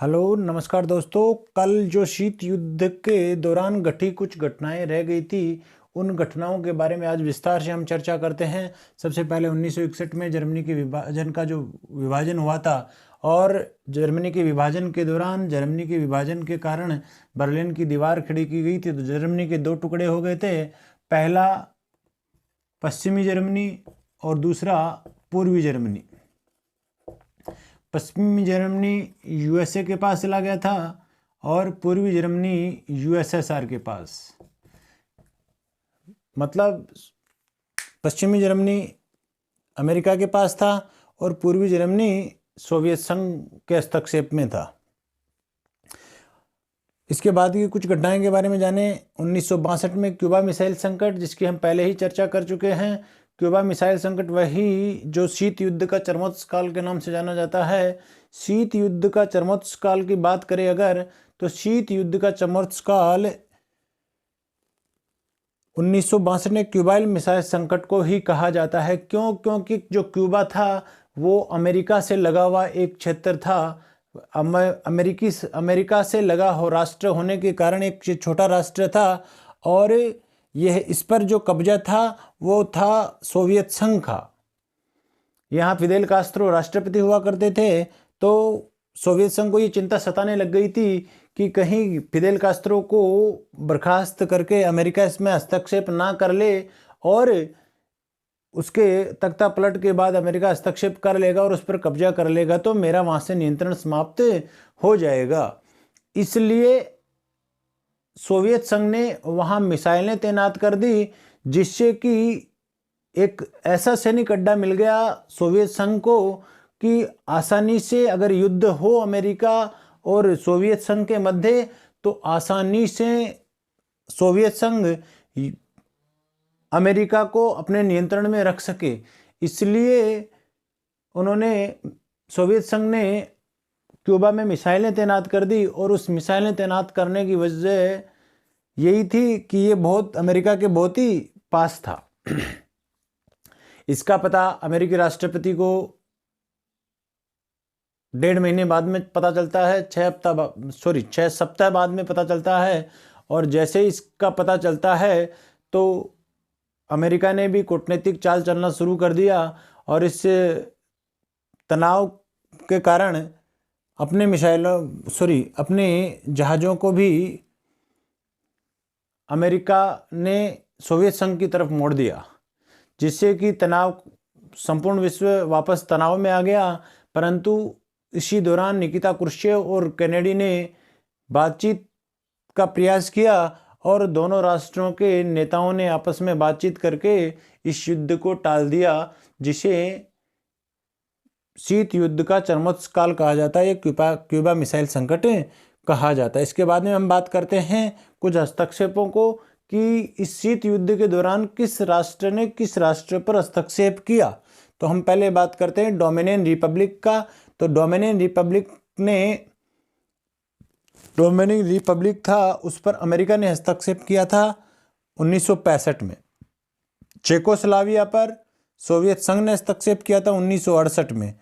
Hello नमस्कार दोस्तों। कल जो शीत युद्ध के दौरान घटी कुछ घटनाएं रह गई थी, उन घटनाओं के बारे में आज विस्तार से हम चर्चा करते हैं। सबसे पहले 1961 में जर्मनी के विभाजन का जो विभाजन हुआ था, और जर्मनी के विभाजन के दौरान जर्मनी के विभाजन के कारण बर्लिन की दीवार खड़ी की गई थी। तो जर्मनी के दो टुकड़े हो गए थे, पहला पश्चिमी जर्मनी और दूसरा पूर्वी जर्मनी। पश्चिमी जर्मनी यूएसए के पास चला गया था और पूर्वी जर्मनी यूएसएसआर के पास। मतलब पश्चिमी जर्मनी अमेरिका के पास था और पूर्वी जर्मनी सोवियत संघ के हस्तक्षेप में था। इसके बाद की कुछ घटनाएं के बारे में जाने। 1962 में क्यूबा मिसाइल संकट, जिसकी हम पहले ही चर्चा कर चुके हैं। क्यूबा मिसाइल संकट वही जो शीत युद्ध का चरमोत्कर्ष काल के नाम से जाना जाता है। शीत युद्ध का चरमोत्कर्ष काल की बात करें अगर, तो शीत युद्ध का चरमोत्कर्ष काल 1962 में क्यूबाइल मिसाइल संकट को ही कहा जाता है। क्यों? क्योंकि जो क्यूबा था वो अमेरिका से लगा हुआ एक क्षेत्र था। अमेरिका से लगा हो राष्ट्र होने के कारण एक छोटा राष्ट्र था, और यह इस पर जो कब्जा था वो था सोवियत संघ का। यहाँ फिदेल कास्त्रो राष्ट्रपति हुआ करते थे, तो सोवियत संघ को ये चिंता सताने लग गई थी कि कहीं फिदेल कास्त्रो को बर्खास्त करके अमेरिका इसमें हस्तक्षेप ना कर ले, और उसके तख्ता पलट के बाद अमेरिका हस्तक्षेप कर लेगा और उस पर कब्जा कर लेगा तो मेरा वहाँ से नियंत्रण समाप्त हो जाएगा। इसलिए सोवियत संघ ने वहाँ मिसाइलें तैनात कर दी, जिससे कि एक ऐसा सैनिक अड्डा मिल गया सोवियत संघ को कि आसानी से अगर युद्ध हो अमेरिका और सोवियत संघ के मध्य, तो आसानी से सोवियत संघ अमेरिका को अपने नियंत्रण में रख सके। इसलिए सोवियत संघ ने क्यूबा में मिसाइलें तैनात कर दी, और उस मिसाइलें तैनात करने की वजह यही थी कि ये अमेरिका के बहुत ही पास था। इसका पता अमेरिकी राष्ट्रपति को 1.5 महीने बाद में पता चलता है, 6 सप्ताह बाद में पता चलता है। और जैसे ही इसका पता चलता है तो अमेरिका ने भी कूटनीतिक चाल चलना शुरू कर दिया, और इस तनाव के कारण अपने जहाज़ों को भी अमेरिका ने सोवियत संघ की तरफ मोड़ दिया, जिससे कि संपूर्ण विश्व वापस तनाव में आ गया। परंतु इसी दौरान निकिता क्रुश्चेव और केनेडी ने बातचीत का प्रयास किया, और दोनों राष्ट्रों के नेताओं ने आपस में बातचीत करके इस युद्ध को टाल दिया, जिसे शीत युद्ध का चरमोत्कर्ष काल कहा जाता है। ये क्यूबा मिसाइल संकट कहा जाता है। इसके बाद में हम बात करते हैं कुछ हस्तक्षेपों को, कि इस शीत युद्ध के दौरान किस राष्ट्र ने किस राष्ट्र पर हस्तक्षेप किया। तो हम पहले बात करते हैं डोमिनियन रिपब्लिक का। तो डोमिनियन रिपब्लिक था, उस पर अमेरिका ने हस्तक्षेप किया था 1965 में। चेकोस्लोवाकिया पर सोवियत संघ ने हस्तक्षेप किया था 1968 में।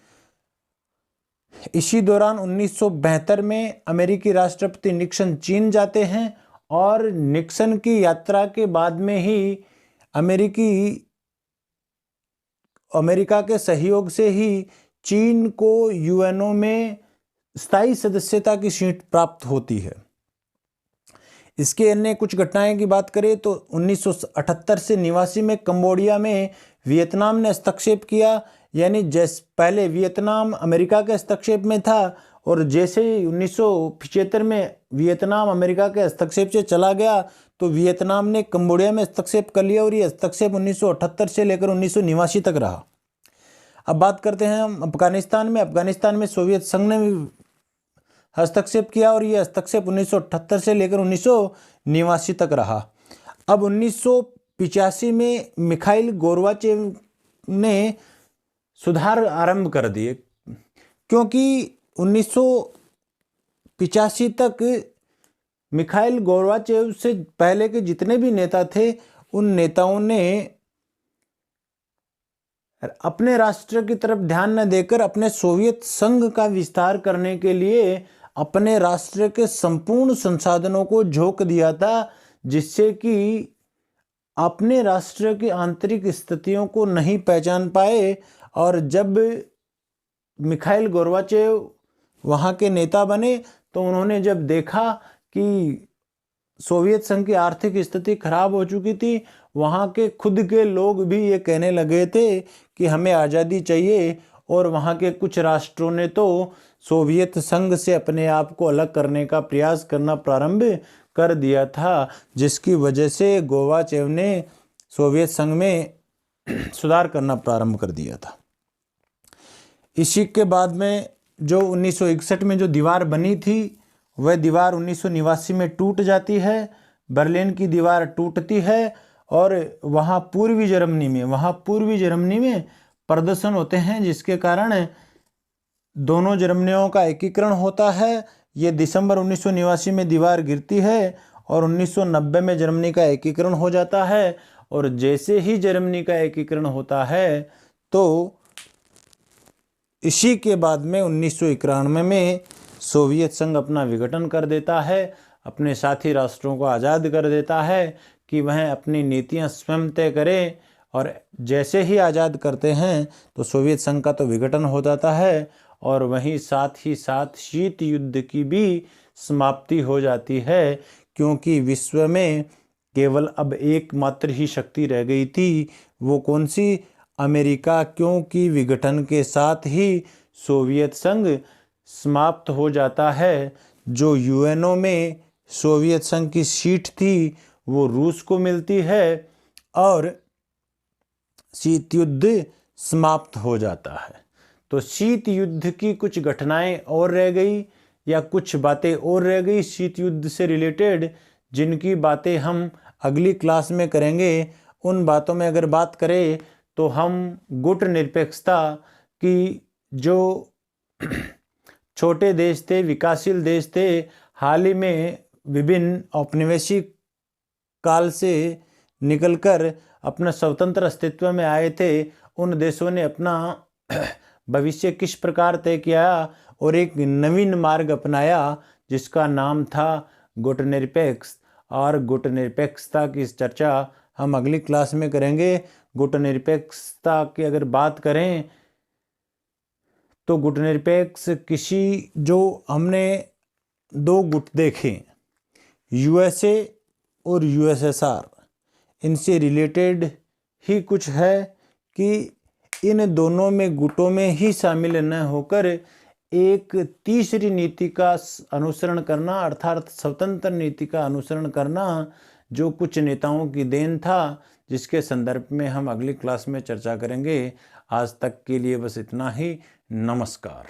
इसी दौरान 1972 में अमेरिकी राष्ट्रपति निक्सन चीन जाते हैं, और निक्सन की यात्रा के बाद में ही अमेरिका के सहयोग से ही चीन को यूएनओ में स्थायी सदस्यता की सीट प्राप्त होती है। इसके अन्य कुछ घटनाएं की बात करें तो 1978 से 89 में कंबोडिया में वियतनाम ने हस्तक्षेप किया। यानी पहले वियतनाम अमेरिका के हस्तक्षेप में था, और जैसे ही 1975 में वियतनाम अमेरिका के हस्तक्षेप से चला गया, तो वियतनाम ने कंबोडिया में हस्तक्षेप कर लिया, और ये हस्तक्षेप 1978 से लेकर 1989 तक रहा। अब बात करते हैं हम अफगानिस्तान में सोवियत संघ ने हस्तक्षेप किया, और ये हस्तक्षेप 1978 से लेकर 1989 तक रहा। अब 1985 में मिखाइल गोर्बाचेव ने सुधार आरंभ कर दिए, क्योंकि 1985 तक मिखाइल गोर्बाचेव से पहले के जितने भी नेता थे, उन नेताओं ने अपने राष्ट्र की तरफ ध्यान न देकर अपने सोवियत संघ का विस्तार करने के लिए अपने राष्ट्र के संपूर्ण संसाधनों को झोंक दिया था, जिससे कि अपने राष्ट्र की आंतरिक स्थितियों को नहीं पहचान पाए। और जब मिखाइल गोर्बाचेव वहाँ के नेता बने तो उन्होंने जब देखा कि सोवियत संघ की आर्थिक स्थिति खराब हो चुकी थी, वहाँ के खुद के लोग भी ये कहने लगे थे कि हमें आज़ादी चाहिए। और वहाँ के कुछ राष्ट्रों ने तो सोवियत संघ से अपने आप को अलग करने का प्रयास करना प्रारंभ कर दिया था, जिसकी वजह से गोर्बाचेव ने सोवियत संघ में सुधार करना प्रारंभ कर दिया था। इसी के बाद में जो 1961 में जो दीवार बनी थी, वह दीवार 1989 में टूट जाती है। बर्लिन की दीवार टूटती है और वहाँ पूर्वी जर्मनी में प्रदर्शन होते हैं, जिसके कारण दोनों जर्मनियों का एकीकरण होता है। ये दिसंबर 1989 में दीवार गिरती है और 1990 में जर्मनी का एकीकरण हो जाता है। और जैसे ही जर्मनी का एकीकरण होता है तो इसी के बाद में 1991 में सोवियत संघ अपना विघटन कर देता है, अपने साथी राष्ट्रों को आज़ाद कर देता है कि वह अपनी नीतियां स्वयं तय करें। और जैसे ही आज़ाद करते हैं तो सोवियत संघ का तो विघटन हो जाता है और वहीं साथ ही साथ शीत युद्ध की भी समाप्ति हो जाती है, क्योंकि विश्व में केवल अब एकमात्र ही शक्ति रह गई थी। वो कौन सी? अमेरिका, क्योंकि विघटन के साथ ही सोवियत संघ समाप्त हो जाता है। जो यूएनओ में सोवियत संघ की सीट थी वो रूस को मिलती है और शीत युद्ध समाप्त हो जाता है। तो शीत युद्ध की कुछ घटनाएं और रह गई या कुछ बातें और रह गई शीत युद्ध से रिलेटेड, जिनकी बातें हम अगली क्लास में करेंगे। उन बातों में अगर बात करें तो हम गुट निरपेक्षता की, जो छोटे देश थे, विकासशील देश थे, हाल ही में विभिन्न औपनिवेशिक काल से निकलकर अपना स्वतंत्र अस्तित्व में आए थे, उन देशों ने अपना भविष्य किस प्रकार तय किया और एक नवीन मार्ग अपनाया जिसका नाम था गुटनिरपेक्ष। और गुटनिरपेक्षता की चर्चा हम अगली क्लास में करेंगे। गुटनिरपेक्षता की अगर बात करें तो गुटनिरपेक्ष किसी, जो हमने दो गुट देखे, यूएसए और यूएसएसआर, इनसे रिलेटेड ही कुछ है कि इन दोनों में गुटों में ही शामिल न होकर एक तीसरी नीति का अनुसरण करना, अर्थात स्वतंत्र नीति का अनुसरण करना, जो कुछ नेताओं की देन था, जिसके संदर्भ में हम अगली क्लास में चर्चा करेंगे। आज तक के लिए बस इतना ही। नमस्कार।